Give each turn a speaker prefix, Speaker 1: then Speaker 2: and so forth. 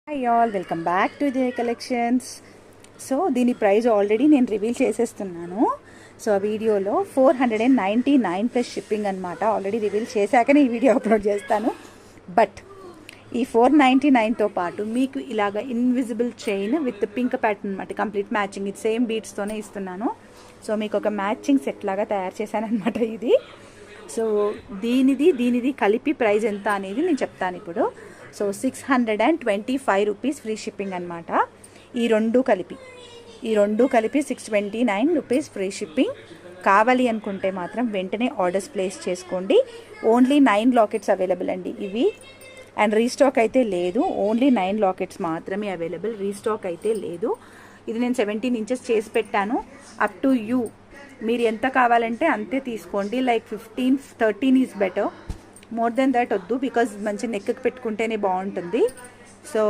Speaker 1: Hi all, welcome back to the collections. So దీని price already నేను reveal చేసేస్తున్నాను. So ఆ వీడియోలో 499 ప్లస్ షిప్పింగ్ అనమాట. ఆల్రెడీ రివీల్ చేశాకనే ఈ వీడియో అప్లోడ్ చేస్తాను. బట్ ఈ 499తో పాటు మీకు ఇలాగ invisible chain with pink pattern అనమాట, కంప్లీట్ మ్యాచింగ్. ఇది సేమ్ బీట్స్తోనే ఇస్తున్నాను. సో మీకు ఒక మ్యాచింగ్ సెట్ లాగా తయారు చేశాను అనమాట ఇది. సో దీనిది కలిపి ప్రైస్ ఎంత అనేది నేను చెప్తాను ఇప్పుడు. సో 625 రూపీస్ ఫ్రీ షిప్పింగ్ అనమాట. ఈ రెండు కలిపి 629 రూపీస్ ఫ్రీ షిప్పింగ్. కావాలి అనుకుంటే మాత్రం వెంటనే ఆర్డర్స్ ప్లేస్ చేసుకోండి. ఓన్లీ 9 లాకెట్స్ అవైలబుల్ అండి ఇవి. అండ్ రీస్టాక్ అయితే లేదు, ఓన్లీ 9 లాకెట్స్ మాత్రమే అవైలబుల్, రీస్టాక్ అయితే లేదు. ఇది నేను 17 ఇంచెస్ చేసి పెట్టాను. అప్ టు యూ, మీరు ఎంత కావాలంటే అంతే తీసుకోండి. Like 15-13 is better, more than that వద్దు, బికాజ్ మంచి నెక్కి పెట్టుకుంటేనే బాగుంటుంది. సో